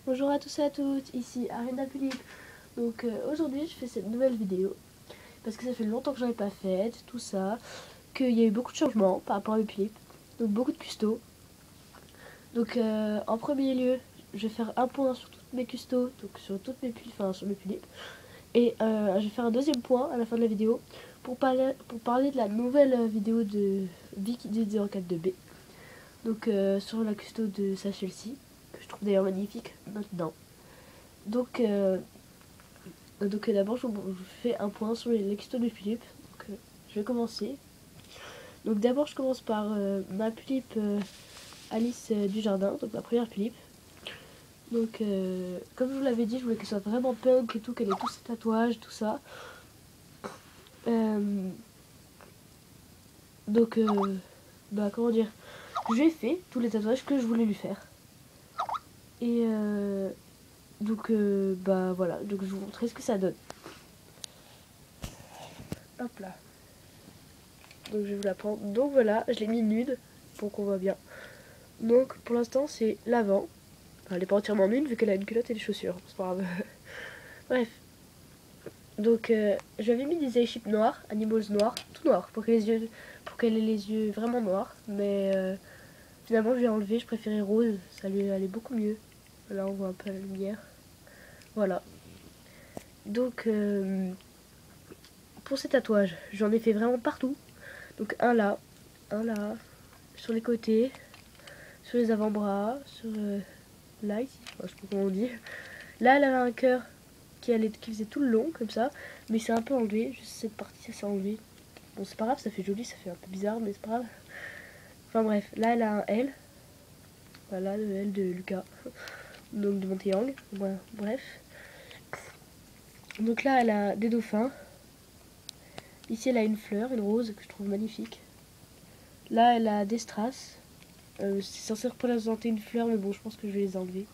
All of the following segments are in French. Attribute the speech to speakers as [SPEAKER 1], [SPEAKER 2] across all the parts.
[SPEAKER 1] Bonjour à tous et à toutes, ici Arena Philippe. Donc aujourd'hui je fais cette nouvelle vidéo parce que ça fait longtemps que j'en ai pas faite, tout ça, qu'il y a eu beaucoup de changements par rapport à mes Philippe, donc beaucoup de custos. Donc en premier lieu, je vais faire un point sur toutes mes custos, donc sur toutes mes sur mes Philippe, et je vais faire un deuxième point à la fin de la vidéo pour parler de la nouvelle vidéo de Vicky 04 b. Donc sur la custo de sa Chelsea, que je trouve d'ailleurs magnifique maintenant. Donc d'abord je vous fais un point sur les custos de Philippe. Donc, je vais commencer. Donc d'abord je commence par ma Philippe Alice du Jardin, donc ma première Philippe. Donc comme je vous l'avais dit, je voulais qu'elle soit vraiment punk et tout, qu'elle ait tous ses tatouages, tout ça. Donc bah comment dire, je lui ai fait tous les tatouages que je voulais lui faire. Et donc bah voilà, donc je vous montrerai ce que ça donne. Hop là. Donc je vais vous la prendre. Donc voilà, je l'ai mis nude pour qu'on voit bien. Donc pour l'instant c'est l'avant. Enfin, elle n'est pas entièrement nude vu qu'elle a une culotte et des chaussures. C'est pas grave. Bref. Donc j'avais mis des eye noirs, animals noirs, tout noir, pour qu'elle ait les yeux vraiment noirs. Mais finalement je l'ai enlevé, je préférais rose, ça lui allait beaucoup mieux. Là on voit un peu la lumière. Voilà. Donc pour ces tatouages, j'en ai fait vraiment partout. Donc un là, sur les côtés, sur les avant-bras, sur là ici, enfin, je sais pas comment on dit. Là elle avait un cœur qui faisait tout le long comme ça, mais c'est un peu enlevé, juste cette partie ça s'est enlevé. Bon c'est pas grave, ça fait joli, ça fait un peu bizarre, mais c'est pas grave. Enfin bref, là elle a un L, voilà le L de Lucas, donc de Monteyang, voilà, bref. Donc là elle a des dauphins, ici elle a une fleur, une rose que je trouve magnifique. Là elle a des strass, c'est censé représenter une fleur, mais bon je pense que je vais les enlever.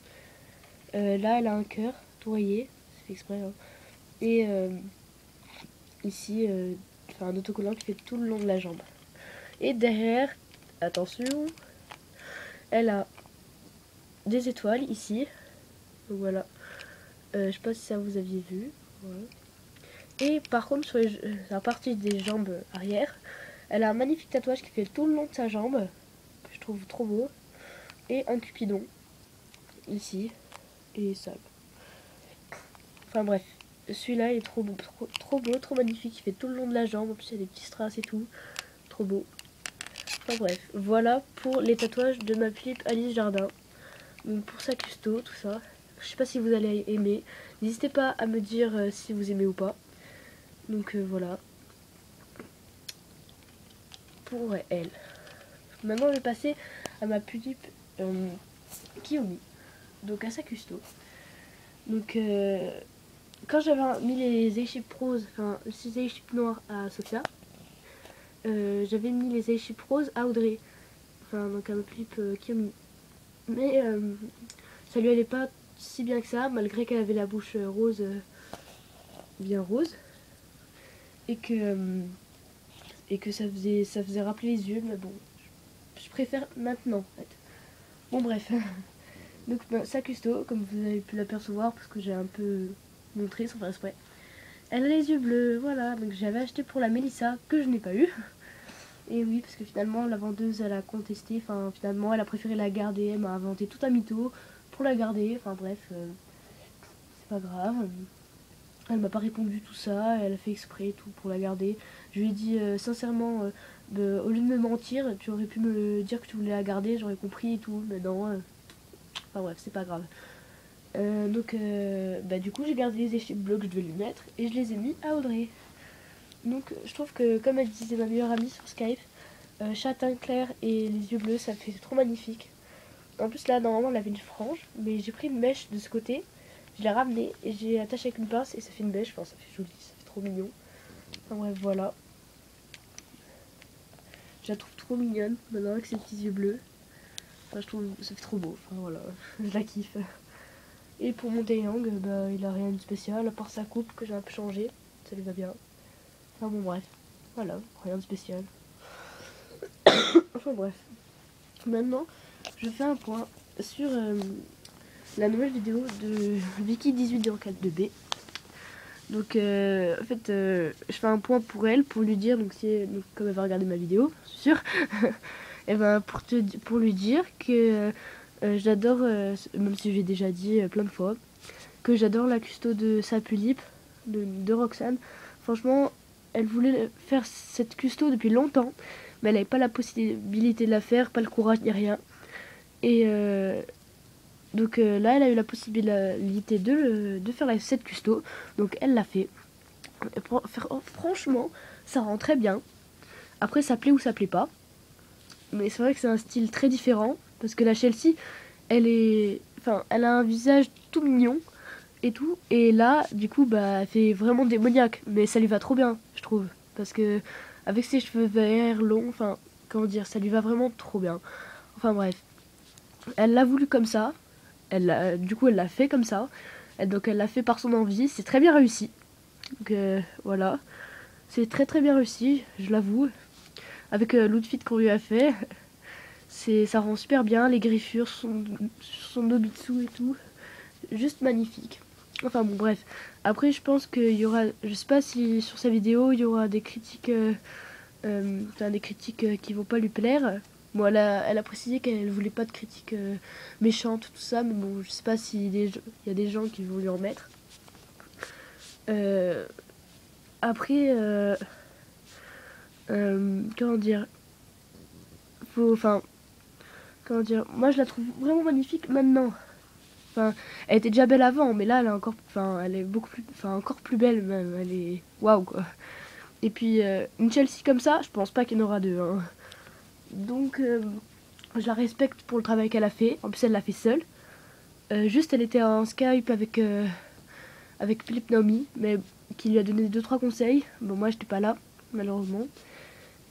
[SPEAKER 1] Là elle a un cœur tourillé, c'est fait exprès, hein. Et ici un autocollant qui fait tout le long de la jambe. Et derrière, attention, elle a des étoiles ici. Donc voilà. Je sais pas si ça vous aviez vu. Voilà. Et par contre, sur la partie des jambes arrière, elle a un magnifique tatouage qui fait tout le long de sa jambe, que je trouve trop beau. Et un cupidon, ici. Et ça. Enfin bref. Celui-là est trop beau, trop beau, trop magnifique. Il fait tout le long de la jambe. En plus, il y a des petits strass et tout. Trop beau. Enfin bref. Voilà pour les tatouages de ma Philippe Alice Jardin. Donc pour sa custo, tout ça. Je sais pas si vous allez aimer. N'hésitez pas à me dire si vous aimez ou pas. Donc voilà. Pour elle. Maintenant je vais passer à ma Philippe Kiyomi. Donc à sa custo. Donc quand j'avais mis les A-Ship roses, enfin les A-Ship noirs à Sophia, j'avais mis les A-Ship roses à Audrey. Enfin donc à ma Philippe Kiyomi. Mais ça lui allait pas si bien que ça, malgré qu'elle avait la bouche rose, bien rose. Et que ça faisait rappeler les yeux, mais bon, je préfère maintenant en fait. Bon bref, donc sa custo, comme vous avez pu l'apercevoir, parce que j'ai un peu montré sans faire exprès, elle a les yeux bleus, voilà, donc j'avais acheté pour la Mélissa, que je n'ai pas eu. Et oui, parce que finalement la vendeuse elle a contesté, enfin finalement elle a préféré la garder, elle m'a inventé tout un mytho pour la garder, enfin bref, c'est pas grave. Elle m'a pas répondu tout ça, elle a fait exprès tout pour la garder. Je lui ai dit sincèrement, au lieu de me mentir, tu aurais pu me dire que tu voulais la garder, j'aurais compris et tout, mais non. Enfin bref, c'est pas grave. Donc du coup j'ai gardé les échelles bleus que je devais lui mettre et je les ai mis à Audrey. Donc je trouve que comme elle disait ma meilleure amie sur Skype, châtain clair et les yeux bleus ça fait trop magnifique. En plus là normalement elle avait une frange, mais j'ai pris une mèche de ce côté. Je l'ai ramené et j'ai attaché avec une pince et ça fait une bêche, enfin ça fait joli, ça fait trop mignon. Enfin bref voilà. Je la trouve trop mignonne maintenant avec ses petits yeux bleus. Enfin je trouve ça fait trop beau, enfin voilà, je la kiffe. Et pour mon Taeyang, il a rien de spécial, à part sa coupe que j'ai un peu changé, ça lui va bien. Enfin bon bref, voilà, rien de spécial. Enfin bref. Maintenant, je fais un point sur la nouvelle vidéo de Vicky1804-2B. Donc en fait je fais un point pour elle, pour lui dire, donc, donc comme elle va regarder ma vidéo, c'est sûr, et ben pour lui dire que j'adore, même si j'ai déjà dit plein de fois, que j'adore la custo de Sapulip, de Roxane. Franchement, elle voulait faire cette custo depuis longtemps, mais elle n'avait pas la possibilité de la faire, pas le courage ni rien. Et donc là, elle a eu la possibilité de faire cette custo, donc elle l'a fait. Franchement, ça rend très bien. Après, ça plaît ou ça plaît pas. Mais c'est vrai que c'est un style très différent, parce que la Chelsea, elle a un visage tout mignon et tout. Et là, du coup, bah, elle fait vraiment démoniaque. Mais ça lui va trop bien, je trouve. Parce que avec ses cheveux verts, longs, enfin, comment dire, ça lui va vraiment trop bien. Enfin bref. Elle l'a voulu comme ça. Du coup, elle l'a fait comme ça. Donc elle l'a fait par son envie. C'est très bien réussi. Donc voilà. C'est très très bien réussi, je l'avoue. Avec l'outfit qu'on lui a fait. Ça rend super bien. Les griffures sur son Nobitsu et tout. Juste magnifique. Enfin bon, bref. Après, je pense qu'il y aura, je sais pas si sur sa vidéo il y aura des critiques, des critiques qui vont pas lui plaire. Bon, elle a précisé qu'elle voulait pas de critiques méchantes, tout ça, mais bon, je sais pas s'il y a des gens qui vont lui en mettre. Après, comment dire, comment dire, moi je la trouve vraiment magnifique maintenant. Enfin, elle était déjà belle avant, mais là, elle est beaucoup plus, encore plus belle même. Elle est waouh quoi. Et puis une Chelsea comme ça, je pense pas qu'il y en aura deux. Hein. Donc, je la respecte pour le travail qu'elle a fait. En plus, elle l'a fait seule. Juste, elle était en Skype avec Philippe Naomi, mais qui lui a donné 2-3 conseils. Bon, moi, j'étais pas là, malheureusement.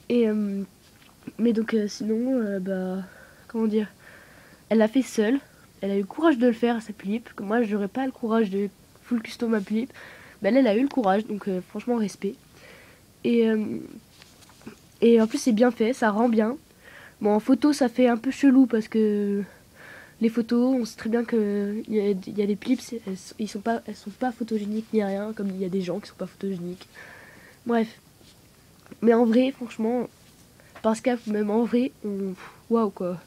[SPEAKER 1] Et mais donc, sinon, bah, comment dire, elle l'a fait seule. Elle a eu le courage de le faire à sa Philippe, que moi j'aurais pas le courage de full custom à Philippe. Ben elle a eu le courage, donc franchement respect. Et, et en plus c'est bien fait, ça rend bien. Bon en photo ça fait un peu chelou parce que les photos, on sait très bien qu'il y a des Philips, elles sont pas photogéniques ni rien, comme il y a des gens qui sont pas photogéniques. Bref. Mais en vrai, franchement, parce que même en vrai, waouh quoi.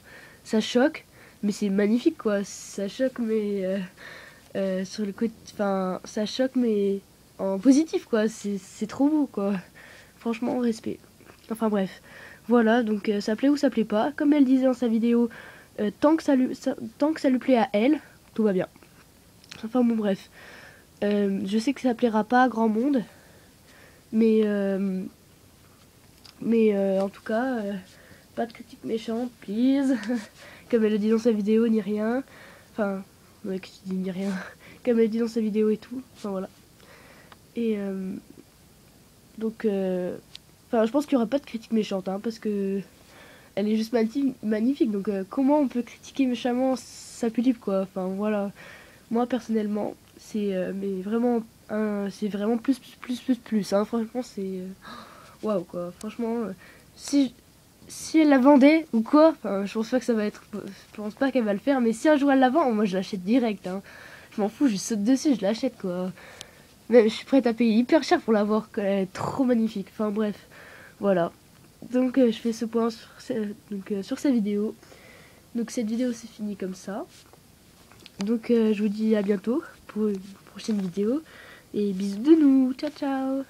[SPEAKER 1] Ça choque, mais c'est magnifique quoi. Ça choque, mais sur le côté, enfin, ça choque, mais en positif quoi. C'est trop beau quoi. Franchement, respect. Enfin bref, voilà. Donc ça plaît ou ça plaît pas. Comme elle disait dans sa vidéo, tant que ça lui plaît à elle, tout va bien. Enfin bon bref. Je sais que ça plaira pas à grand monde, mais en tout cas, pas de critiques méchantes, please. Comme elle le dit dans sa vidéo, ni rien. Enfin, ouais, que tu dis ni rien. Comme elle le dit dans sa vidéo et tout. Enfin voilà. Et donc, je pense qu'il n'y aura pas de critiques méchantes, hein, parce que elle est juste magnifique. Donc, comment on peut critiquer méchamment sa Philippe, quoi. Enfin voilà. Moi personnellement, mais vraiment, c'est vraiment plus. Hein. Franchement, c'est waouh quoi. Franchement, si elle la vendait ou quoi, enfin, je pense pas que ça va être, je pense pas qu'elle va le faire, mais si un jour elle la vend, moi je l'achète direct. Hein. Je m'en fous, je saute dessus, je l'achète quoi. Mais je suis prête à payer hyper cher pour l'avoir, elle est trop magnifique. Enfin bref, voilà. Donc je fais ce point sur cette vidéo. Donc cette vidéo c'est fini comme ça. Donc je vous dis à bientôt pour une prochaine vidéo. Et bisous de nous, ciao ciao.